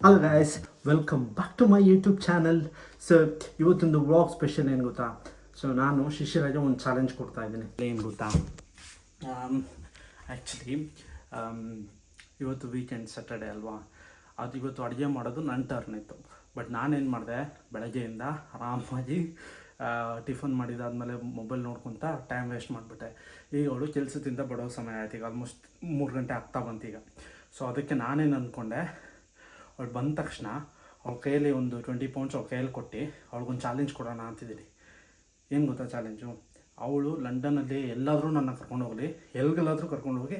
Hello guys, welcome back to my YouTube channel. So ಇವತ್ತೊಂದು vlog special ಏನು ಗೊತ್ತಾ? So ನಾನು ಶಿಷ್ಯರಾಜ ಒಂದು ಚಾಲೆಂಜ್ ಕೊಡ್ತಾ ಇದ್ದೀನಿ. ಏನು ಗೊತ್ತಾ, ಆ್ಯಕ್ಚುಲಿ ಇವತ್ತು ವೀಕೆಂಡ್ ಸ್ಯಾಟರ್ಡೆ ಅಲ್ವಾ, ಅದು ಇವತ್ತು ಅಡುಗೆ ಮಾಡೋದು ನನ್ನ ಟರ್ನ್ ಇತ್ತು. ಬಟ್ ನಾನೇನು ಮಾಡಿದೆ, ಬೆಳಗ್ಗೆಯಿಂದ ಆರಾಮಾಗಿ ಟಿಫನ್ ಮಾಡಿದಾದ್ಮೇಲೆ ಮೊಬೈಲ್ ನೋಡ್ಕೊತ ಟೈಮ್ ವೇಸ್ಟ್ ಮಾಡಿಬಿಟ್ಟೆ. ಈಗ ಅವಳು ಕೆಲಸದಿಂದ ಬಡೋ ಸಮಯ ಆಯ್ತು, ಈಗ ಆಲ್ಮೋಸ್ಟ್ 3 ಗಂಟೆ ಆಗ್ತಾ ಬಂತೀಗ. ಸೊ ಅದಕ್ಕೆ ನಾನೇನು ಅಂದ್ಕೊಂಡೆ, ಅವಳು ಬಂದ ತಕ್ಷಣ ಅವಳ ಕೈಯಲ್ಲಿ ಒಂದು 20 ಪೌಂಡ್ಸ್ ಅವಳ ಕೈಯಲ್ಲಿ ಕೊಟ್ಟು ಅವಳಿಗೊಂದು ಚಾಲೆಂಜ್ ಕೊಡೋಣ ಅಂತಿದ್ದೀನಿ. ಏನು ಗೊತ್ತಾ ಚಾಲೆಂಜು? ಅವಳು ಲಂಡನಲ್ಲಿ ಎಲ್ಲಾದರೂ ನನ್ನ ಕರ್ಕೊಂಡು ಹೋಗಲಿ, ಎಲ್ಲಿಗೆಲ್ಲಾದರೂ ಕರ್ಕೊಂಡು ಹೋಗಿ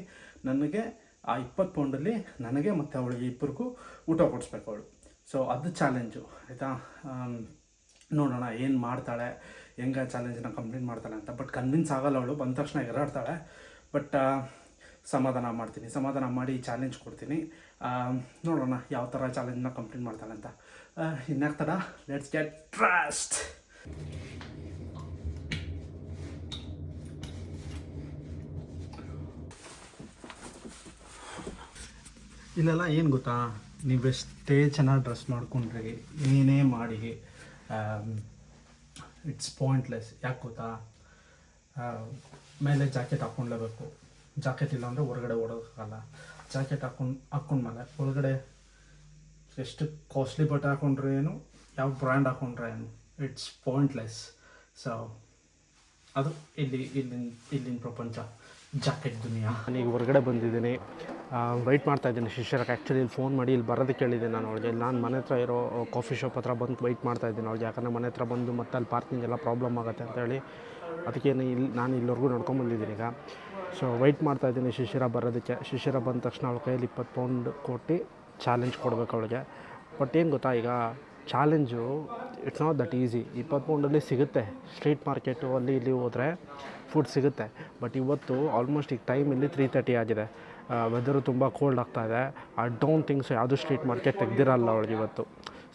ನನಗೆ ಆ 20 ಪೌಂಡಲ್ಲಿ ನನಗೆ ಮತ್ತು ಅವಳಿಗೆ ಇಬ್ಬರಿಗೂ ಊಟ ಕೊಡಿಸ್ಬೇಕು ಅವಳು. ಸೊ ಅದು ಚಾಲೆಂಜು, ಆಯಿತಾ? ನೋಡೋಣ ಏನು ಮಾಡ್ತಾಳೆ, ಹೆಂಗೆ ಚಾಲೆಂಜನ್ನ ಕಂಪ್ಲೀಟ್ ಮಾಡ್ತಾಳೆ ಅಂತ. ಬಟ್ ಕನ್ವಿನ್ಸ್ ಆಗಲ್ಲ, ಅವಳು ಬಂದ ತಕ್ಷಣ ಎಗರಾಡ್ತಾಳೆ. ಬಟ್ ಸಮಾಧಾನ ಮಾಡಿ ಚಾಲೆಂಜ್ ಕೊಡ್ತೀನಿ. ನೋಡೋಣ ಯಾವ ಥರ ಚಾಲೆಂಜ್ನ ಕಂಪ್ಲೀಟ್ ಮಾಡ್ತಾಳೆ ಅಂತ. ಇನ್ಯಾಕೆ ಥರ, ಲೆಟ್ಸ್ ಗೆಟ್ ಟ್ರಸ್ಟ್. ಇಲ್ಲೆಲ್ಲ ಏನು ಗೊತ್ತಾ, ನೀವೆಷ್ಟೇ ಚೆನ್ನಾಗಿ ಡ್ರೆಸ್ ಮಾಡ್ಕೊಂಡ್ರಿ, ಏನೇ ಮಾಡಿ, ಇಟ್ಸ್ ಪಾಯಿಂಟ್ಲೆಸ್. ಯಾಕೆ ಗೊತ್ತಾ? ಮೇಲೆ ಜಾಕೆಟ್ ಹಾಕ್ಕೊಂಡ್ಲೇಬೇಕು. ಜಾಕೆಟ್ ಇಲ್ಲ ಅಂದರೆ ಹೊರಗಡೆ ಓಡೋಕ್ಕಾಗಲ್ಲ. ಜಾಕೆಟ್ ಹಾಕ್ಕೊಂಡ್ಮೇಲೆ ಒಳಗಡೆ ಎಷ್ಟು ಕಾಸ್ಟ್ಲಿ ಬಟ್ಟೆ ಹಾಕ್ಕೊಂಡ್ರೆ ಏನು, ಯಾವ ಬ್ರ್ಯಾಂಡ್ ಹಾಕ್ಕೊಂಡ್ರೆ ಏನು, ಇಟ್ಸ್ ಪಾಯಿಂಟ್ಲೆಸ್. ಸೊ ಅದು ಇಲ್ಲಿನ ಪ್ರಪಂಚ, ಜಾಕೆಟ್ ದುನಿಯಾ. ನಾನೀಗ ಹೊರಗಡೆ ಬಂದಿದ್ದೀನಿ, ವೆಯ್ಟ್ ಮಾಡ್ತಾಯಿದ್ದೀನಿ ಶಿಷ್ಯರಿಗೆ. ಆ್ಯಕ್ಚುಲಿ ಇಲ್ಲಿ ಫೋನ್ ಮಾಡಿ ಇಲ್ಲಿ ಬರೋದಕ್ಕೆ ಹೇಳಿದ್ದೆ ನಾನು ಅವಳಿಗೆ. ನಾನು ಮನೆ ಹತ್ರ ಇರೋ ಕಾಫಿ ಶಾಪ್ ಹತ್ರ ಬಂದು ವೆಯ್ಟ್ ಮಾಡ್ತಾಯಿದ್ದೀನಿ ಅವಳಿಗೆ. ಯಾಕಂದರೆ ಮನೆ ಹತ್ರ ಬಂದು ಮತ್ತೆ ಅಲ್ಲಿ ಪಾರ್ಕಿಂಗ್ ಎಲ್ಲ ಪ್ರಾಬ್ಲಮ್ ಆಗುತ್ತೆ ಅಂತೇಳಿ, ಅದಕ್ಕೆ ನಾನು ಇಲ್ಲಿವರೆಗೂ ನಡ್ಕೊಂಬಂದಿದ್ದೀನಿ ಈಗ. ಸೊ ವೆಯ್ಟ್ ಮಾಡ್ತಾಯಿದ್ದೀನಿ ಶಿಷ್ಯರ ಬರೋದಕ್ಕೆ. ಶಿಷ್ಯರ ಬಂದ ತಕ್ಷಣ ಅವಳ ಕೈಯಲ್ಲಿ 20 ಪೌಂಡ್ ಕೊಟ್ಟು ಚಾಲೆಂಜ್ ಕೊಡಬೇಕು ಅವಳಿಗೆ. ಬಟ್ ಏನು ಗೊತ್ತಾ, ಈಗ challenge it's not that easy. 20 ಪೌಂಡಲ್ಲಿ ಸಿಗುತ್ತೆ, ಸ್ಟ್ರೀಟ್ ಮಾರ್ಕೆಟು ಅಲ್ಲಿ ಇಲ್ಲಿ ಹೋದರೆ ಫುಡ್ ಸಿಗುತ್ತೆ. ಬಟ್ ಇವತ್ತು ಆಲ್ಮೋಸ್ಟ್ ಈಗ ಟೈಮ್ ಇಲ್ಲಿ 3:30 ಆಗಿದೆ. ವೆದರು ತುಂಬ ಕೋಲ್ಡ್ ಆಗ್ತಾಯಿದೆ. ಐ ಡೋಂಟ್ ಥಿಂಕ್ ಸೊ ಯಾವುದೂ ಸ್ಟ್ರೀಟ್ ಮಾರ್ಕೆಟ್ ತೆಗ್ದಿರಲ್ಲ ಅವಳಿಗೆ ಇವತ್ತು.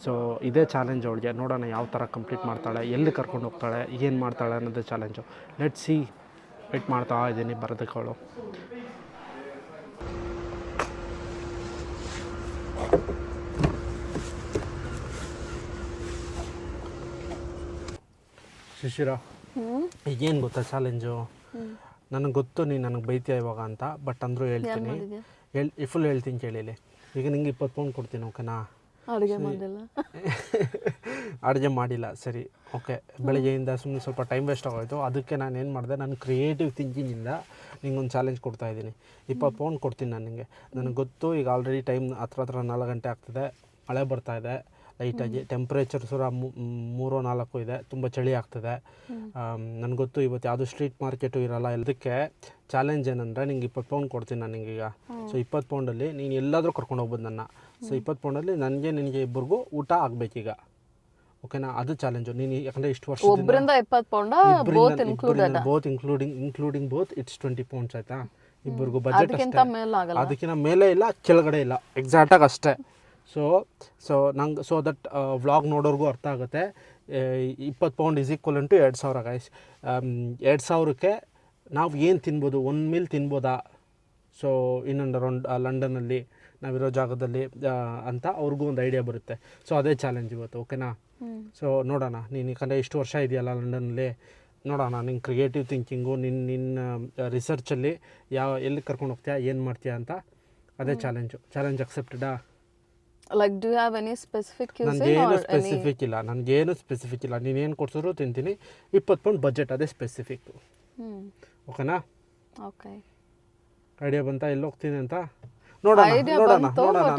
ಸೊ ಇದೇ ಚಾಲೆಂಜ್ ಅವಳಿಗೆ. ನೋಡೋಣ ಯಾವ ಥರ ಕಂಪ್ಲೀಟ್ ಮಾಡ್ತಾಳೆ, ಎಲ್ಲಿ ಕರ್ಕೊಂಡು ಹೋಗ್ತಾಳೆ, ಏನು ಮಾಡ್ತಾಳೆ ಅನ್ನೋದೇ ಚಾಲೆಂಜು. Let's see. ವೆಯ್ಟ್ ಮಾಡ್ತಾ ಇದ್ದೀನಿ ಬರೋದಕ್ಕೆ ಅವಳು. ಶಿಶಿರ, ಈಗೇನು ಗೊತ್ತಾ ಚಾಲೆಂಜು? ನನಗೆ ಗೊತ್ತು ನೀನು ನನಗೆ ಬೈತೀಯ ಇವಾಗ ಅಂತ, ಬಟ್ ಅಂದರೂ ಹೇಳ್ತೀನಿ, ಫುಲ್ ಹೇಳ್ತೀನಿ ಕೇಳಿಲಿ. ಈಗ ನಿಂಗೆ 20 ಪೌಂಡ್ ಕೊಡ್ತೀನಿ, ಓಕೆನಾ? ಅಡುಗೆ ಮಾಡಿಲ್ಲ, ಸರಿ, ಓಕೆ. ಬೆಳಗ್ಗೆಯಿಂದ ಸುಮ್ಮನೆ ಸ್ವಲ್ಪ ಟೈಮ್ ವೇಸ್ಟ್ ಆಗೋಯ್ತು. ಅದಕ್ಕೆ ನಾನು ಏನು ಮಾಡಿದೆ, ನಾನು ಕ್ರಿಯೇಟಿವ್ ಥಿಂಕಿಂಗಿಂದ ನಿಂಗೊಂದು ಚಾಲೆಂಜ್ ಕೊಡ್ತಾಯಿದ್ದೀನಿ. 20 ಪೌಂಡ್ ಕೊಡ್ತೀನಿ ನಾನು ನಿನಗೆ. ನನಗೆ ಗೊತ್ತು ಈಗ ಆಲ್ರೆಡಿ ಟೈಮ್ ಹತ್ರ 4 ಗಂಟೆ ಆಗ್ತದೆ, ಮಳೆ ಬರ್ತಾಯಿದೆ ಲೈಟಾಗಿ, ಟೆಂಪ್ರೇಚರ್ ಸುರ 3-4 ಇದೆ, ತುಂಬ ಚಳಿ ಆಗ್ತದೆ. ನನಗೆ ಗೊತ್ತು ಇವತ್ತು ಯಾವುದೂ ಸ್ಟ್ರೀಟ್ ಮಾರ್ಕೆಟು ಇರೋಲ್ಲ. ಇದಕ್ಕೆ ಚಾಲೆಂಜ್ ಏನಂದರೆ, ನಿಂಗೆ 20 ಪೌಂಡ್ ಕೊಡ್ತೀನಿ ನಾನು ನಿಂಗೀಗ. ಸೊ 20 ಪೌಂಡಲ್ಲಿ ನೀನು ಎಲ್ಲಾದರೂ ಕರ್ಕೊಂಡು ಹೋಗ್ಬೋದು ನನ್ನ. ಸೊ 20 ಪೌಂಡಲ್ಲಿ ನಿನಗೆ ಇಬ್ಬರಿಗೂ ಊಟ ಆಗಬೇಕೀಗ, ಓಕೆನಾ? ಅದು ಚಾಲೆಂಜು. ನೀನು ಯಾಕಂದರೆ ಇಷ್ಟು ವರ್ಷ both including both it's 20 pounds ಆಯಿತಾ? ಇಬ್ಬರಿಗೂ ಬಜೆಟ್ ಅದಕ್ಕಿಂತ ಮೇಲೆ ಇಲ್ಲ, ಕೆಳಗಡೆ ಇಲ್ಲ, ಎಕ್ಸಾಕ್ಟಾಗಿ ಅಷ್ಟೇ. ಸೊ ದಟ್ ವ್ಲಾಗ್ ನೋಡೋರ್ಗೂ ಅರ್ಥ ಆಗುತ್ತೆ. 20 pound is equal to 2,000 guys. 2,000ಕ್ಕೆ ನಾವು ಏನು ತಿನ್ಬೋದು, 1 ಮೀಲ್ ತಿನ್ಬೋದಾ? ಸೊ ಇನ್ನೊಂದು ರೌಂಡ್ ಲಂಡನ್ನಲ್ಲಿ ನಾವಿರೋ ಜಾಗದಲ್ಲಿ ಅಂತ ಅವ್ರಿಗೂ ಒಂದು ಐಡಿಯಾ ಬರುತ್ತೆ. ಸೊ ಅದೇ ಚಾಲೆಂಜ್ ಇವತ್ತು, ಓಕೆನಾ? ಸೊ ನೋಡೋಣ, ನೀನು ಯಾಕಂದರೆ ಇಷ್ಟು ವರ್ಷ ಇದೆಯಲ್ಲ ಲಂಡನ್ನಲ್ಲಿ, ನೋಡೋಣ ನಿನ್ನ ಕ್ರಿಯೇಟಿವ್ ಥಿಂಕಿಂಗು, ನಿನ್ನ ರಿಸರ್ಚಲ್ಲಿ ಎಲ್ಲಿ ಕರ್ಕೊಂಡು ಹೋಗ್ತೀಯಾ, ಏನು ಮಾಡ್ತೀಯಾ ಅಂತ. ಅದೇ ಚಾಲೆಂಜ್ ಅಕ್ಸೆಪ್ಟೆಡಾ? Like, do you have any specific cuisine? ನನಗೇನು ಸ್ಪೆಸಿಫಿಕ್ ಇಲ್ಲ, ನೀನೇನು ಕೊಡ್ಸಿದ್ರು ತಿಂತೀನಿ. 20 ಪೌಂಡ್ ಬಜೆಟ್, ಅದೇ ಸ್ಪೆಸಿಫಿಕ್, ಓಕೆನಾ? ಓಕೆ. ಐಡಿಯಾ ಬಂತಾ ಎಲ್ಲಿ ಹೋಗ್ತೀನಿ ಅಂತ? ನೋಡೋಣ.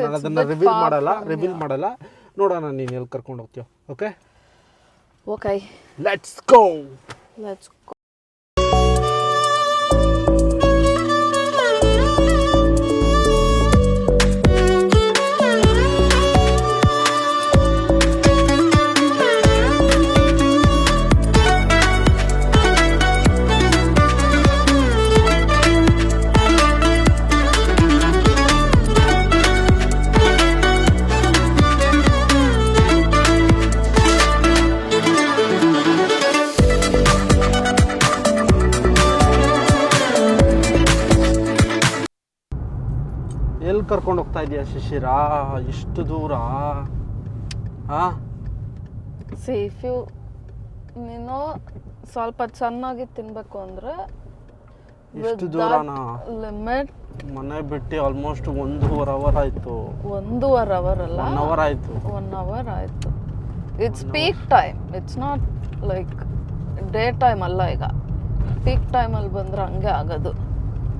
ನಾನು ಅದನ್ನು ರಿವೀಲ್ ಮಾಡಲ್ಲ. ನೋಡೋಣ ನೀನು ಎಲ್ಲಿ ಕರ್ಕೊಂಡು ಹೋಗ್ತೀಯೋ. Okay, let's go. ಕರ್ಕೊಂಡು ಹೋಗ್ತಾ ಇದೀಯ ಶಿಶಿರ ಇಷ್ಟು ದೂರ? ಇಫ್ ಯು ನೀನು ಸ್ವಲ್ಪ ಚೆನ್ನಾಗಿ ತಿನ್ಬೇಕು ಅಂದರೆ ಇಷ್ಟು ದೂರನಾ? ಲಿಮಿಟ್ ಮನೆ ಬಿಟ್ಟು ಆಲ್ಮೋಸ್ಟ್ 1.5 ಅವರ್ ಆಯಿತು. 1.5 ಅವರ್ ಅಲ್ಲ, 1 ಅವರ್ ಆಯಿತು. 1 ಅವರ್ ಆಯಿತು. It's peak time, it's not like day time ಅಲ್ಲ. ಈಗ ಪೀಕ್ ಟೈಮಲ್ಲಿ ಬಂದರೆ ಹಂಗೆ ಆಗೋದು.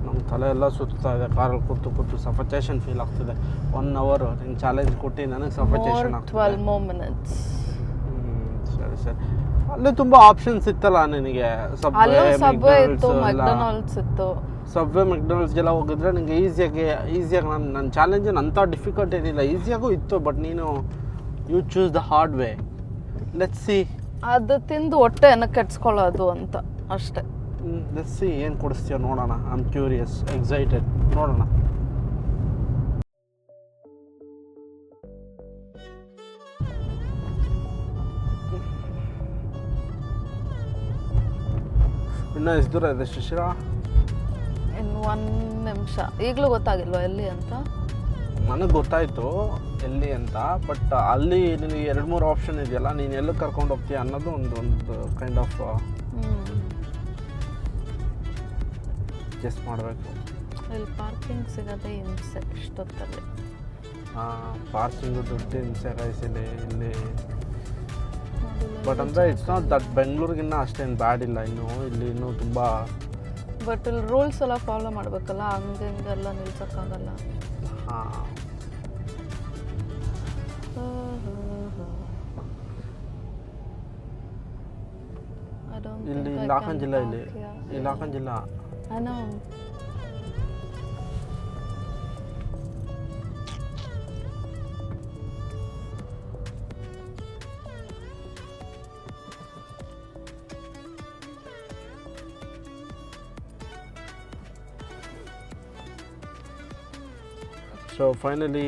ನಮ್ಮ ತಲೆ ಎಲ್ಲ ಸುತ್ತಾ ಇದೆ ಕಾರಲ್ಲಿ ಕೂತು ಕೂತು. ಸಫಕೇಶನ್ ಫೀಲ್ ಆಗ್ತಿದೆ. 1 ಅವರ್ ನೀನು ಚಾಲೆಂಜ್ ಕೊಟ್ಟು ನನಗೆ ಸಫಕೇಶನ್ ಆಗ್ತಿದೆ. 12 more minutes. ಸರಿ ಸರಿ. ಅಲ್ಲಿ ತುಂಬ ಆಪ್ಷನ್ಸ್ ಇತ್ತಲ್ಲ ನಿನಗೆ. ಅಲ್ಲೂ ಸಬ್ವೆ ಇತ್ತು, ಮೆಕ್ಡೊನಾಲ್ಡ್ಸ್ ಇತ್ತು. ಸಬ್ವೆ ಮೆಕ್ಡೊನಾಲ್ಡ್ಸ್ಗೆಲ್ಲ ಹೋಗಿದ್ರೆ ನಿನಗೆ ಈಸಿಯಾಗಿ ನನ್ನ ಚಾಲೆಂಜ್ ಅಂಥ ಡಿಫಿಕಲ್ಟ್ ಏನಿಲ್ಲ, ಈಸಿಯಾಗೂ ಇತ್ತು. ಬಟ್ ನೀನು you choose the hard way. Let's see. ಅದು ತಿಂದು ಹೊಟ್ಟೆ ಏನಕ್ಕೆ ಕೆಡ್ಸ್ಕೊಳ್ಳೋದು ಅಂತ ಅಷ್ಟೇ. ಲೆಟ್ಸ್ ಸಿ ಏನು ಕೊಡಿಸ್ತೀಯ ನೋಡೋಣ. I am curious, excited. ನೋಡೋಣ. ಇನ್ನೂ ಎಷ್ಟು ದೂರ ಇದೆ ಶಿಶಿರ? ಇನ್ನು 1 ನಿಮಿಷ. ಈಗಲೂ ಗೊತ್ತಾಗಿಲ್ವಾ ಎಲ್ಲಿ ಅಂತ? ನನಗೆ ಗೊತ್ತಾಯಿತು ಎಲ್ಲಿ ಅಂತ. ಬಟ್ ಅಲ್ಲಿ ನಿನಗೆ 2-3 ಆಪ್ಷನ್ ಇದೆಯಲ್ಲ, ನೀನು ಎಲ್ಲಿ ಕರ್ಕೊಂಡು ಹೋಗ್ತೀಯ ಅನ್ನೋದು ಒಂದು ಕೈಂಡ್ ಆಫ್ ಗೆಸ್ ಮಾಡಬೇಕು. ಇಲ್ಲಿ ಪಾರ್ಕಿಂಗ್ ಸಿಗೋದೇ ಹಿಂಸೆ ಇಷ್ಟೊತ್ತಲ್ಲಿ. ಪಾರ್ಕಿಂಗು ದುಡ್ಡು ಹಿಂಸೆ ಕಾಯಿಸಿಲಿ ಇಲ್ಲಿ. ಬಟ್ ಅಂದರೆ ಇಟ್ಸ್ ನಾಟ್ ದಟ್ ಬೆಂಗಳೂರಿಗಿನ್ನ ಅಷ್ಟೇನು ಬ್ಯಾಡ್ ಇಲ್ಲ ಇನ್ನು. ಇಲ್ಲಿ ಇನ್ನೂ ತುಂಬ. ಬಟ್ ಇಲ್ಲಿ ರೂಲ್ಸ್ ಎಲ್ಲ ಫಾಲೋ ಮಾಡಬೇಕಲ್ಲ, ಹಂಗೆ ಹಿಂಗೆಲ್ಲ ನಿಲ್ಸೋಕ್ಕಾಗಲ್ಲ. ಹಾಂ. ಇಲ್ಲಿ ಹಾಕಂಜಿಲ್ಲ, ಇಲ್ಲಿ ಹಾಕಂಜಿಲ್ಲ. ಸೊ ಫೈನಲಿ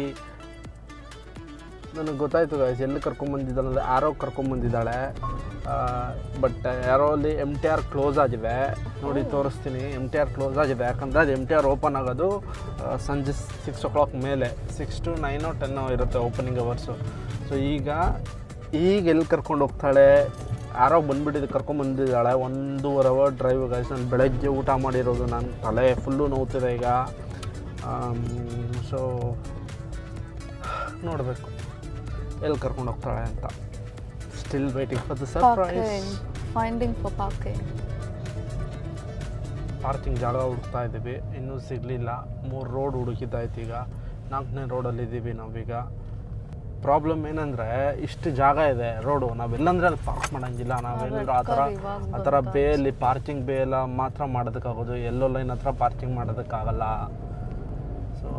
ನನಗೆ ಗೊತ್ತಾಯಿತು ಗಾಯ್ಸ್ ಎಲ್ಲಿ ಕರ್ಕೊಂಬಂದಿದ್ದಾಳೆ ಅಂದರೆ ಆರೋಗೆ ಕರ್ಕೊಂಬಂದಿದ್ದಾಳೆ. ಬಟ್ ಆರೋಲ್ಲಿ MTR ಕ್ಲೋಸ್ ಆಗಿದೆ. ನೋಡಿ ತೋರಿಸ್ತೀನಿ. MTR ಕ್ಲೋಸ್ ಆಗಿದೆ. ಯಾಕಂದರೆ ಅದು MTR ಓಪನ್ ಆಗೋದು ಸಂಜೆ 6 o'clock ಮೇಲೆ. 6 to 9 or 10 ಇರುತ್ತೆ ಓಪನಿಂಗ್ ಅವರ್ಸು. ಸೊ ಈಗ ಎಲ್ಲಿ ಕರ್ಕೊಂಡು ಹೋಗ್ತಾಳೆ? ಆರೋಗೆ ಬಂದುಬಿಟ್ಟಿದ್ದು ಕರ್ಕೊಂಬಂದಿದ್ದಾಳೆ. 1.5 ಅವರ್ ಡ್ರೈವ್ ಗಾಯ್ಸ್. ನಾನು ಬೆಳಗ್ಗೆ ಊಟ ಮಾಡಿರೋದು, ನನ್ನ ತಲೆ ಫುಲ್ಲು ನೋವ್ತಿದೆ ಈಗ. ಸೊ ನೋಡಬೇಕು ಎಲ್ಲಿ ಕರ್ಕೊಂಡು ಹೋಗ್ತಾಳೆ ಅಂತ. Still waiting for the surprise. Finding for parking ಜಾಗ ಹುಡುಕ್ತಾ ಇದ್ದೀವಿ, ಇನ್ನೂ ಸಿಗಲಿಲ್ಲ. 3 ರೋಡ್ ಹುಡುಕಿದ್ದಾಯ್ತು. ಈಗ 4ನೇ ರೋಡಲ್ಲಿದ್ದೀವಿ ನಾವೀಗ. ಪ್ರಾಬ್ಲಮ್ ಏನಂದರೆ ಇಷ್ಟು ಜಾಗ ಇದೆ ರೋಡು, ನಾವೆಲ್ಲಂದ್ರೆ ಅಲ್ಲಿ ಪಾರ್ಕ್ ಮಾಡೋಂಗಿಲ್ಲ. ನಾವೆಲ್ಲರೂ ಆ ಥರ ಬೇಯಲ್ಲಿ ಪಾರ್ಕಿಂಗ್ ಬೇ ಎಲ್ಲ ಮಾತ್ರ ಮಾಡೋದಕ್ಕಾಗೋದು. ಎಲ್ಲೋ ಲೈನ್ ಹತ್ರ ಪಾರ್ಕಿಂಗ್ ಮಾಡೋದಕ್ಕಾಗಲ್ಲ. ಸೊ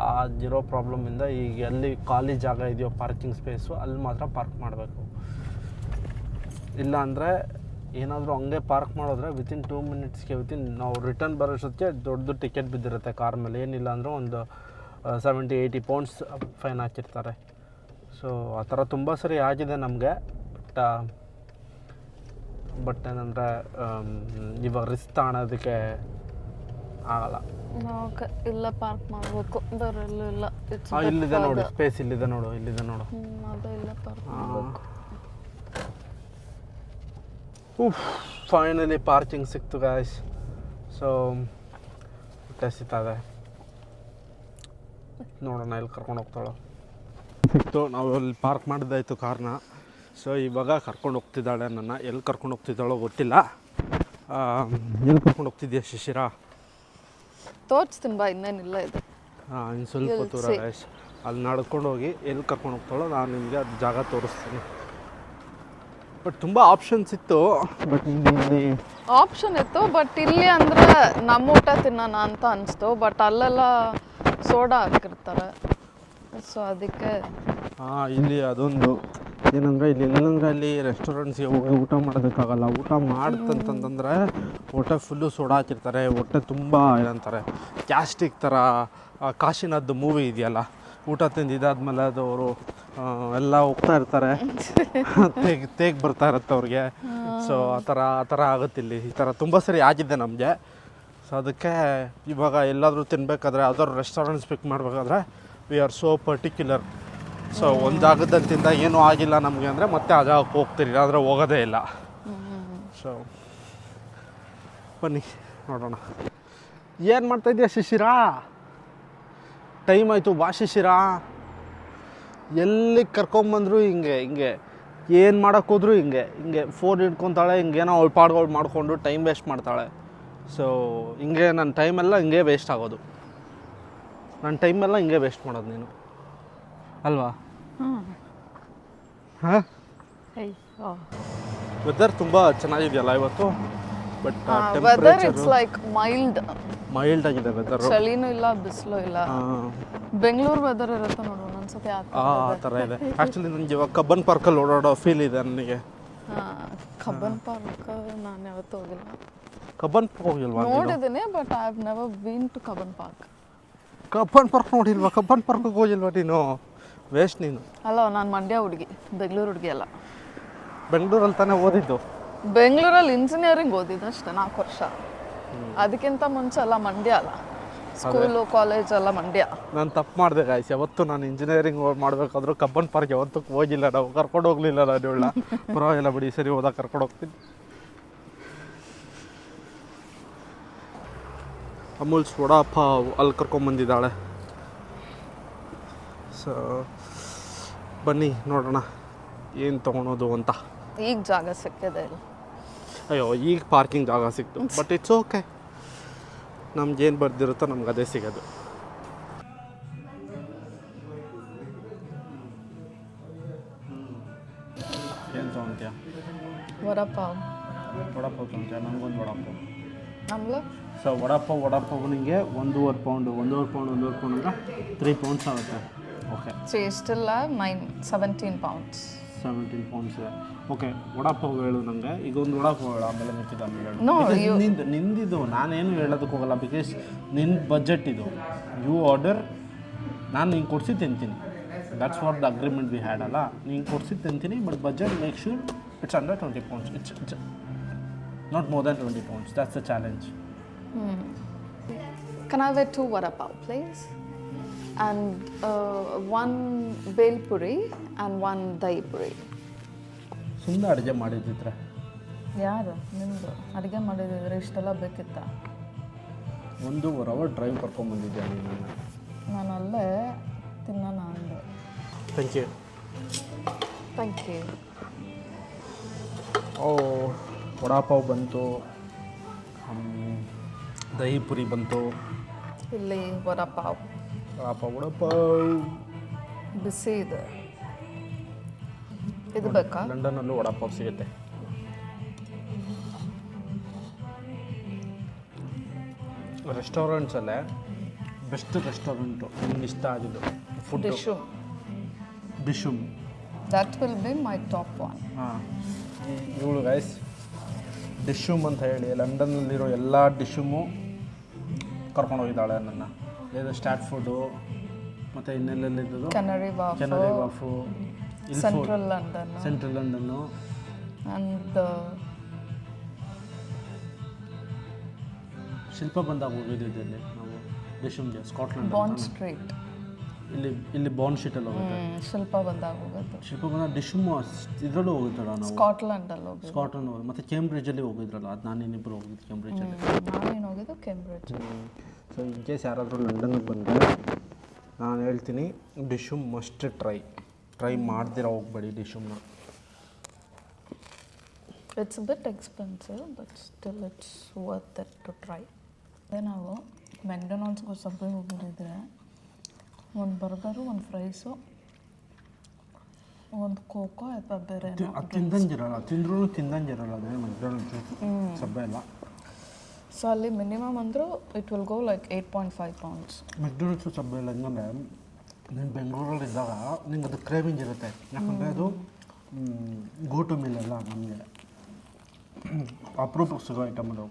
ಅದಿರೋ ಪ್ರಾಬ್ಲಮಿಂದ ಈಗ ಎಲ್ಲಿ ಖಾಲಿ ಜಾಗ ಇದೆಯೋ ಪಾರ್ಕಿಂಗ್ ಸ್ಪೇಸು ಅಲ್ಲಿ ಮಾತ್ರ ಪಾರ್ಕ್ ಮಾಡಬೇಕು. ಇಲ್ಲ ಅಂದರೆ ಏನಾದರೂ ಹಂಗೆ ಪಾರ್ಕ್ ಮಾಡಿದ್ರೆ ವಿತಿನ್ 2 minutesಗೆ ನಾವು ರಿಟರ್ನ್ ಬರೋಷ್ಟೊತ್ತಿಗೆ ದೊಡ್ಡದು ಟಿಕೆಟ್ ಬಿದ್ದಿರುತ್ತೆ ಕಾರ್ ಮೇಲೆ. ಏನಿಲ್ಲ ಅಂದರೆ ಒಂದು 70-80 pounds ಫೈನ್ ಹಾಕಿರ್ತಾರೆ. ಸೊ ಆ ಥರ ತುಂಬ ಸರಿ ಆಗಿದೆ ನಮಗೆ. ಬಟ್ ಏನಂದರೆ ಇವಾಗ ರಿಸ್ಕ್ ತಗೊಳೋದಕ್ಕೆ ಆಗಲ್ಲ. ಓಕೆ, ಇಲ್ಲ ಪಾರ್ಕ್ ಮಾಡಬೇಕು. ಬರಲ್ಲ ಇಲ್ಲ. ಇಲ್ಲಿದೆ ನೋಡು ಸ್ಪೇಸ್, ಇಲ್ಲಿದೆ ನೋಡು, ಇಲ್ಲಿದೆ ನೋಡು. ಅದೇ ಇಲ್ಲ ಪಾರ್ಕ್ ಮಾಡಬೇಕು. ಫೈನಲಿ ಪಾರ್ಕಿಂಗ್ ಸಿಕ್ತು ಗಾಯ್ಸ್. ಸೊ ಹೊಟ್ಟೆ ಸಿಗ್ತದೆ. ನೋಡೋಣ ಎಲ್ಲಿ ಕರ್ಕೊಂಡು ಹೋಗ್ತಾಳೋ. ಸಿಕ್ತು, ನಾವು ಅಲ್ಲಿ ಪಾರ್ಕ್ ಮಾಡಿದ್ದಾಯಿತು ಕಾರ್ನ. ಸೊ ಇವಾಗ ಕರ್ಕೊಂಡು ಹೋಗ್ತಿದ್ದಾಳೆ ನನ್ನ. ಎಲ್ಲಿ ಕರ್ಕೊಂಡು ಹೋಗ್ತಿದ್ದಾಳೋ ಗೊತ್ತಿಲ್ಲ. ಎಲ್ಲಿ ಕರ್ಕೊಂಡು ಹೋಗ್ತಿದ್ಯಾ ಶಿಶಿರ? ತೋರಿಸ್ತೀನಿ ಬಾ, ಇನ್ನೇನಿಲ್ಲ ಇದೆ. ಇನ್ನು ಸ್ವಲ್ಪ ದೂರ ಗಾಯ್ಸ್. ಅಲ್ಲಿ ನಡ್ಕೊಂಡು ಹೋಗಿ ಎಲ್ಲಿ ಕರ್ಕೊಂಡು ಹೋಗ್ತಾಳೋ ನಾನು ನಿಮಗೆ ಅದು ಜಾಗ ತೋರಿಸ್ತೀನಿ. ಬಟ್ ತುಂಬ ಆಪ್ಷನ್ಸ್ ಇತ್ತು. ಬಟ್ ಆಪ್ಷನ್ ಇತ್ತು, ಬಟ್ ಇಲ್ಲಿ ಅಂದರೆ ನಮ್ಮ ಊಟ ತಿನ್ನೋಣ ಅಂತ ಅನಿಸ್ತು. ಬಟ್ ಅಲ್ಲೆಲ್ಲ ಸೋಡಾ ಹಾಕಿರ್ತಾರೆ. ಸೊ ಅದಕ್ಕೆ ಇಲ್ಲಿ ಅದೊಂದು ಏನಂದರೆ ಇಲ್ಲಿ ಎಲ್ಲಂದರೆ ಅಲ್ಲಿ ರೆಸ್ಟೋರೆಂಟ್ಸ್ಗೆ ಹೋಗಿ ಊಟ ಮಾಡೋದಕ್ಕಾಗಲ್ಲ. ಊಟ ಮಾಡ್ತಂತಂದರೆ ಹೊಟ್ಟೆ ಫುಲ್ಲು ಸೋಡಾ ಹಾಕಿರ್ತಾರೆ. ಹೊಟ್ಟೆ ತುಂಬ ಏನಂತಾರೆ ಗ್ಯಾಸ್ಟ್ರಿಕ್ ಥರ. ಕಾಶಿನಾಥ್ದು ಮೂವಿ ಇದೆಯಲ್ಲ, ಊಟ ತಿಂದಿದ್ದಾದ್ಮೇಲೆ ಅದು ಅವರು ಎಲ್ಲ ಹೋಗ್ತಾ ಇರ್ತಾರೆ, ತೇಗ್ ಬರ್ತಾ ಇರುತ್ತೆ ಅವ್ರಿಗೆ. ಸೊ ಆ ಥರ ಆಗುತ್ತಿಲ್ಲಿ. ಈ ಥರ ತುಂಬ ಸರಿ ಆಗಿದೆ ನಮಗೆ. ಸೊ ಅದಕ್ಕೆ ಇವಾಗ ಎಲ್ಲಾದರೂ ತಿನ್ನಬೇಕಾದ್ರೆ ಯಾವ್ದಾದ್ರು ರೆಸ್ಟೋರೆಂಟ್ಸ್ ಪಿಕ್ ಮಾಡಬೇಕಾದ್ರೆ we are so particular. So ಒಂದು ಜಾಗದಲ್ಲಿ ತಿಂದಾಗ ಏನೂ ಆಗಿಲ್ಲ ನಮಗೆ ಅಂದರೆ ಮತ್ತೆ ಆ ಜಾಗಕ್ಕೆ ಹೋಗ್ತೀರಿ, ಆದರೆ ಹೋಗೋದೇ ಇಲ್ಲ. ಸೊ ಬನ್ನಿ ನೋಡೋಣ. ಏನು ಮಾಡ್ತಾಯಿದ್ದೀಯ ಶಿಶಿರ? ಟೈಮ್ ಆಯಿತು, ಬಾ ಶಿಶಿರ. ಎಲ್ಲಿ ಕರ್ಕೊಂಬಂದ್ರು ಹಿಂಗೆ ಏನು ಮಾಡೋಕ್ಕೋದ್ರು ಹಿಂಗೆ ಫೋನ್ ಹಿಡ್ಕೊತಾಳೆ, ಹಿಂಗೇನೋ ಅವಳು ಪಾಡ್ಗಳು ಮಾಡಿಕೊಂಡು ಟೈಮ್ ವೇಸ್ಟ್ ಮಾಡ್ತಾಳೆ. ಸೊ ಹಿಂಗೆ ನನ್ನ ಟೈಮೆಲ್ಲ ಹಿಂಗೆ ವೇಸ್ಟ್ ಆಗೋದು. ನನ್ನ ಟೈಮೆಲ್ಲ ಹಿಂಗೆ ವೇಸ್ಟ್ ಮಾಡೋದು ನೀನು ಅಲ್ವಾ? ಹಾಂ, ವೆದರ್ ತುಂಬ ಚೆನ್ನಾಗಿದೆಯಲ್ಲ ಇವತ್ತು. But whether it's like mild ಆಗಿದೆ ವೆದರ್. ಚಳಿನೂ ಇಲ್ಲ, ಬಿಸಿಲು ಇಲ್ಲ. ಬೆಂಗಳೂರು ವೆದರ್ ಇರುತ್ತೆ ನೋಡು ಒಂದೊಂದ್ಸತಿ ಆ ಥರ ಇದೆ. ಆ್ಯಕ್ಚುಲಿ ನನಗೆ ಇವಾಗ ಕಬ್ಬನ್ ಪಾರ್ಕಲ್ಲಿ ಓಡಾಡೋ ಫೀಲ್ ಇದೆ ನನಗೆ. ಕಬ್ಬನ್ ಪಾರ್ಕ್ ನಾನು ಯಾವತ್ತೂ ಹೋಗಿಲ್ಲ. ಕಬ್ಬನ್ ಪಾರ್ಕ್ ಹೋಗಿಲ್ವಾ? ನೋಡಿದ್ದೀನಿ but I have never been to Cubbon Park. Cubbon Park ನೋಡಿಲ್ವಾ? ಕಬ್ಬನ್ ಪಾರ್ಕ್ಗೆ ಹೋಗಿಲ್ವಾ ನೀನು? ವೇಸ್ಟ್ ನೀನು. ಅಲ್ಲ, ನಾನು ಮಂಡ್ಯ ಹುಡುಗಿ, ಬೆಂಗಳೂರು ಹುಡುಗಿ ಅಲ್ಲ. ಬೆಂಗಳೂರಲ್ಲಿ ತಾನೇ ಓದಿದ್ದು? ಬೆಂಗಳೂರಲ್ಲಿ ಇಂಜಿನಿಯರಿಂಗ್ ಓದಿದ್ದು ಅಷ್ಟೇ 4 ವರ್ಷ. ಅದಕ್ಕಿಂತ ಮುಂಚೆ ಎಲ್ಲ ಮಂಡ್ಯ ಅಲ್ಲ, ಸ್ಕೂಲು ಕಾಲೇಜ್ ಎಲ್ಲ ಮಂಡ್ಯ. ನಾನು ತಪ್ಪು ಮಾಡಿದೆ ಗಾಯ್ಸ್. ಯಾವತ್ತು ನಾನು ಇಂಜಿನಿಯರಿಂಗ್ ಮಾಡಬೇಕಾದ್ರೂ ಕಬ್ಬನ್ ಪಾರ್ಕ್ ಯಾವತ್ತೂ ಹೋಗಿಲ್ಲ, ನಾವು ಕರ್ಕೊಂಡು ಹೋಗ್ಲಿಲ್ಲ. ನಾನು ಹೇಳ ಪರವಾಗಿಲ್ಲ ಬಿಡಿ, ಸರಿ ಹೋದಾಗ ಕರ್ಕೊಂಡು ಹೋಗ್ತೀನಿ. ಅಮೂಲ್ಸ್ ವಡಾಪಾವ್ ಅಲ್ಲಿ ಕರ್ಕೊಂಬಂದಿದ್ದಾಳೆ. ಸೊ ಬನ್ನಿ ನೋಡೋಣ ಏನು ತೊಗೊಳೋದು ಅಂತ. ಈಗ ಜಾಗ ಸಿಕ್ಕಿದೆ ಇಲ್ಲ. ಅಯ್ಯೋ, ಈಗ ಪಾರ್ಕಿಂಗ್ ಜಾಗ ಸಿಕ್ತು, ಬಟ್ ಇಟ್ಸ್ ಓಕೆ. ನಮ್ಗೇನು ಬರ್ದಿರುತ್ತೋ ನಮ್ಗೆ ಅದೇ ಸಿಗೋದು. ಏನು ತೊಗೊತೀಯ? ವಡಾಪಾವ್ ತೊಗೊತೀಯ? ನನಗೊಂದು ವಡಾಪಾವ್. ಆಮೇಲೆ ಸೊ ವಡಾಪಾವ್ ನಿಮಗೆ 1.5 ಪೌಂಡು ಅಂದರೆ 3 ಪೌಂಡ್ಸ್ ಆಗುತ್ತೆ. ಓಕೆ, ಎಷ್ಟಿಲ್ಲ 17 ಪೌಂಡ್ಸ್. 17 ಪೌಂಡ್ಸ್ ಇದೆ. ಓಕೆ, ವಡಾಪಾವ್ ಹೇಳು ನನಗೆ. ಈಗ ಒಂದು ವಡಾಪಾವ್ ಹೇಳು, ಆಮೇಲೆ ಮಿಕ್ಕಿದ ಆಮೇಲೆ No, ಹೇಳು. ನಿಂದಿದು ನಾನೇನು ಹೇಳೋದಕ್ಕೆ ಹೋಗಲ್ಲ, ಬಿಕಾಸ್ ನಿನ್ನ ಬಜೆಟ್ ಇದು. ಯು ಆರ್ಡರ್, ನಾನು ನಿಂಗೆ ಕೊಡಿಸಿ ತಿಂತೀನಿ. That's what the agreement we had ಅಲ್ಲ. ನಿಂಗೆ ಕೊಡಿಸಿ ತಿಂತೀನಿ, but budget make sure it's under 20 pounds. It's not more than 20 pounds. That's the challenge. Can I have 2 vada pav, please? And 1 bel puri and 1 dahi puri. ಸುಮ್ಮನೆ ಅಡುಗೆ ಮಾಡಿದ್ದಿದ್ರೆ ಯಾರು ನಿಮ್ಮದು ಅಡುಗೆ ಮಾಡಿದ್ರೆ ಇಷ್ಟೆಲ್ಲ ಬೇಕಿತ್ತ? 1.5 ಅವರ್ ಡ್ರೈವ್ ಕರ್ಕೊಂಡ್ಬಂದಿದ್ದೆ ನೀನು. ನಾನು ಅಲ್ಲೇ ತಿನ್ನೋಣ ಅಂದೆ. Thank you. Thank you. ಓ, ವಡಾಪಾವ್ ಬಂತು, ದಹಿ ಪುರಿ ಬಂತು. ಇಲ್ಲಿ ವಡಾಪಾವ್ ವಡಾಪಾವ್ ಬಿಸಿ ಇದೆ. ಇದು ಬೇಕಾ? ಲಂಡನ್ನಲ್ಲೂ ವಡಾಪಾವ್ ಸಿಗುತ್ತೆ. ರೆಸ್ಟೋರೆಂಟ್ಸಲ್ಲೇ ಬೆಸ್ಟ್ ರೆಸ್ಟೋರೆಂಟು ನಿಮ್ಗೆ ಇಷ್ಟ ಆಗಿದ್ದು food? Dishoom. That will be my top 1. ಹಾಂ, ಇವಳು ಗೈಸ್ ಡಿಶುಮ್ ಅಂತ ಹೇಳಿ ಲಂಡನ್ನಲ್ಲಿರೋ ಎಲ್ಲ ಡಿಶುಮು ಕರ್ಕೊಂಡು ಹೋಗಿದ್ದಾಳೆ ನನ್ನ. ಇದು ಸ್ಟಾಟ್ ಫುಡ್ಡು, ಮತ್ತು ಇನ್ನೆಲ್ಲೆಲ್ಲಿದ್ದು Canary Wharf, central London and Shilpa ಬಂದಾಗ ಹೋಗಿದ್ದಿಲ್ಲಿ ನಾವು ಡಿಶುಮ್ಗೆ. Scotland Bond Street. ಇಲ್ಲಿ ಬಾಂಡ್ ಸ್ಟ್ರೀಟಲ್ಲಿ ಹೋಗುತ್ತೆ. ಶಿಲ್ಪ ಬಂದಾಗ ಹೋಗುತ್ತೆ. ಶಿಲ್ಪ ಬಂದಾಗ ಡಿಶುಮ್ ಇದರಲ್ಲೂ ಹೋಗಿದ್ದಲ್ಲ ನಾವು. ಸ್ಕಾಟ್ಲೆಂಡಲ್ಲಿ ಹೋಗಿ. ಸ್ಕಾಟ್ಲೆಂಡ್ ಹೋಗಿ ಮತ್ತು ಕೇಂಬ್ರಿಡ್ಜಲ್ಲಿ ಹೋಗಿದ್ರಲ್ಲ, ಅದು ನಾನೇನಿಬ್ಬರು ಹೋಗಿದ್ದು ಕೇಂಬ್ರಿಡ್ಜಲ್ಲಿ. ನಾನೇನು ಹೋಗಿದ್ದು ಕೇಂಬ್ರಿಡ್ಜ್. ಸೊ ಇನ್ ಕೇಸ್ ಯಾರಾದರೂ ಲಂಡನ್ಗೆ ಬಂದರೆ ನಾನು ಹೇಳ್ತೀನಿ ಡಿಶುಮ್ ಮಸ್ಟ್ ಟ್ರೈ ಮಾಡ್ದಿರ ಹೋಗ್ಬೇಡಿ ಡಿಶುಮ್ನ. It's a bit expensive but still it's worth it to try. ಅದೇ ನಾವು ಮೆಕ್ಡೊನಾಲ್ಡ್ಸ್ಗೆ ಸಬ್ಬೆ ಹೋಗಿದ್ರೆ 1 ಬರ್ಗರು, 1 ಫ್ರೈಸು, 1 ಕೋಕೋ ಅಥವಾ ಬೇರೆ ತಿಂದಂಗಿರಲ್ಲ, ತಿಂದಂಗಿರಲ್ಲ ಅದೇ ಮೆಕ್ಡೊನಾಲ್ಡ್ಸ್ ಸಬ್ಬೆ ಎಲ್ಲ. ಸೊ ಅಲ್ಲಿ ಮಿನಿಮಮ್ ಅಂದರೂ it will go like 8.5 pounds. McDonald's ಸಬ್ಬೆ ಇಲ್ಲ. ಹೆಂಗಂದರೆ ನೀನು ಬೆಂಗಳೂರಲ್ಲಿ ಇದ್ದಾಗ ನಿಂಗೆ ಅದು ಕ್ರೇವಿಂಗ್ ಇರುತ್ತೆ, ಯಾಕಂದರೆ ಅದು ಗೋ ಟು ಮೀಲ್ ಅಲ್ಲ ನಮಗೆ, ಅಪ್ರೂಪಕ್ಕೆ ಸಿಗೋ ಐಟಮ್ ಅದು.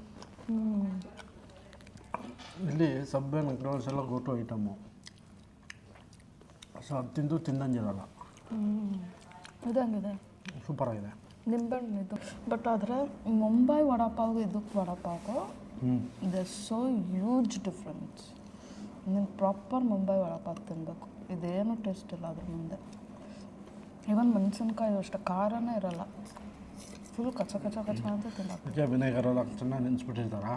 ಇಲ್ಲಿ ಸಬ್ಬೆ ಮೆಕ್ಡೊನಾಲ್ಡ್ಸ್ ಎಲ್ಲ ಗೋ ಟು ಐಟಮು. ಸೊ ಅದು ತಿಂದಂಗಿರಲ್ಲ. ಇದಂಗಿದೆ, ಸೂಪರಾಗಿದೆ. ನಿಂಬೆಹಣ್ಣು ಇದು. ಬಟ್ ಆದರೆ ಮುಂಬೈ ವಡಾಪಾವ್ಗೆ ಇದಕ್ಕೆ ವಡಾಪಾವ್ಗೂ ದ ಸೋ ಹ್ಯೂಜ್ ಡಿಫ್ರೆನ್ಸ್. ನೀನು ಪ್ರಾಪರ್ ಮುಂಬೈ ವಡಾಪಾವ್ ತಿನ್ನಬೇಕು, ಇದೇನು ಟೇಸ್ಟ್ ಇಲ್ಲ ಅದ್ರ ಮುಂದೆ. ಇವನ್ ಮೆಣಸಿನ್ಕಾಯಿ ಅಷ್ಟೇ ಖಾರನೇ ಇರಲ್ಲ, ಫುಲ್ ಕಚ ಕಚ ಕಚ ಅಂತ ತಿನ್ನೋದು. ವಿನೆಗರ್ ಎಲ್ಲ ಚೆನ್ನಾಗಿ ನೆನೆಸ್ಬಿಟ್ಟಿರ್ತಾರಾ?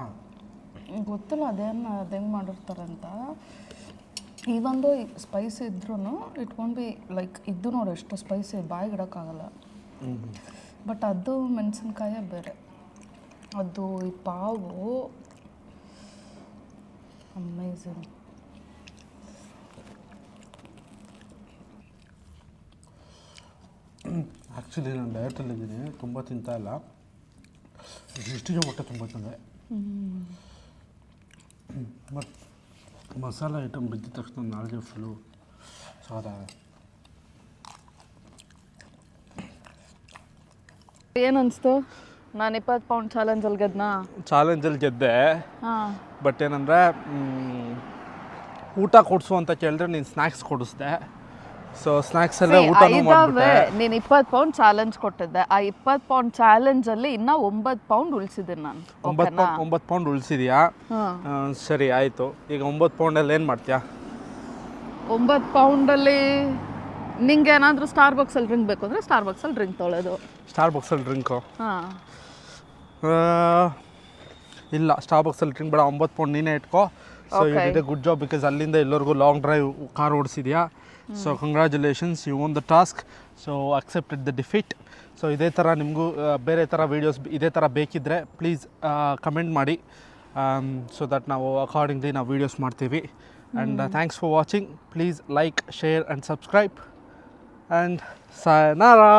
ಗೊತ್ತಿಲ್ಲ ಅದೇನು ಹೆಂಗೆ ಮಾಡಿರ್ತಾರೆ ಅಂತ. ಇವೊಂದು ಸ್ಪೈಸಿ ಇದ್ರೂ ಇಟ್ ವಾಂಟ್ ಬಿ ಲೈಕ್ ಇದು ನೋಡಿ ಎಷ್ಟು ಸ್ಪೈಸಿ ಬಾಯಿಗೆ ಇಡೋಕ್ಕಾಗಲ್ಲ. ಬಟ್ ಅದು ಮೆಣಸಿನ್ಕಾಯೇ ಬೇರೆ. ಅದು ಈ ಪಾವು ಅಮೇಝಿಂಗ್. ಆ್ಯಕ್ಚುಲಿ ನಾನು ಡಯಟಲ್ಲಿದ್ದೀನಿ, ತುಂಬ ತಿಂತಾ ಇಲ್ಲ. ಇಷ್ಟಿಗೆ ಹೊಟ್ಟೆ ತುಂಬ ತಿಂದೆ. ಬಟ್ ಮಸಾಲೆ ಐಟಮ್ ಬಿದ್ದ ತಕ್ಷಣ ನಾಳೆಗೆ ಫುಲ್ಲು ಸಾಧಾರಣ. ಏನನ್ನಿಸ್ತು ನಾನು 20 ಪೌಂಡ್ ಚಾಲೆಂಜಲ್ಲಿ ಗೆದ್ನಾ? ಚಾಲೆಂಜಲ್ಲಿ ಗೆದ್ದೆ. ಹಾಂ. ಬಟ್ ಏನಂದರೆ ಊಟ ಕೊಡಿಸು ಅಂತ ಕೇಳಿದ್ರೆ ನೀನು ಸ್ನ್ಯಾಕ್ಸ್ ಕೊಡಿಸ್ದೆ. ಸೊ ಸ್ನ್ಯಾಕ್ಸಲ್ಲೇ ಊಟನೂ ಮಾಡಿಬಿಟ್ಟೆ. ನೀನು 20 ಪೌಂಡ್ ಚಾಲೆಂಜ್ ಕೊಟ್ಟಿದ್ದೆ. ಆ 20 ಪೌಂಡ್ ಚಾಲೆಂಜಲ್ಲಿ ಇನ್ನೂ 9 ಪೌಂಡ್ ಉಳಿಸಿದ್ದೀನಿ ನಾನು. 9 ಪೌಂಡ್ ಉಳಿಸಿದ್ಯಾ? ಸರಿ ಆಯಿತು. ಈಗ 9 ಪೌಂಡಲ್ಲಿ ಏನು ಮಾಡ್ತೀಯಾ? 9 ಪೌಂಡಲ್ಲಿ ನಿಂಗೆ ಏನಾದರೂ ಸ್ಟಾರ್ಬಕ್ಸಲ್ಲಿ ಡ್ರಿಂಕ್ ಬೇಕು ಅಂದರೆ ಸ್ಟಾರ್ಬಕ್ಸಲ್ಲಿ ಡ್ರಿಂಕ್ ತೊಗೊಳ್ಳೋದು. ಸ್ಟಾರ್ಬಕ್ಸಲ್ಲಿ ಡ್ರಿಂಕು? ಹಾಂ. ಇಲ್ಲ, ಸ್ಟಾರ್ಬಕ್ಸಲ್ಲಿ ಡ್ರಿಂಕ್ ಬೇಡ. 9 ಪೌಂಡ್ ನೀನೇ ಇಟ್ಕೋ. So you did a good job because ಅಲ್ಲಿಂದ ಎಲ್ಲರಿಗೂ ಲಾಂಗ್ ಡ್ರೈವ್ ಕಾರ್ ಓಡಿಸಿದ್ಯಾ. So congratulations, you won the task. So accepted the defeat. So ಇದೇ ಥರ ನಿಮಗೂ ಬೇರೆ ಥರ ವೀಡಿಯೋಸ್ ಇದೇ ಥರ ಬೇಕಿದ್ದರೆ ಪ್ಲೀಸ್ ಕಮೆಂಟ್ ಮಾಡಿ. ಸೊ ದಟ್ ನಾವು ಅಕಾರ್ಡಿಂಗ್ಲಿ ನಾವು ವೀಡಿಯೋಸ್ ಮಾಡ್ತೀವಿ. And thanks for watching. Please like, share and subscribe. And sayonara.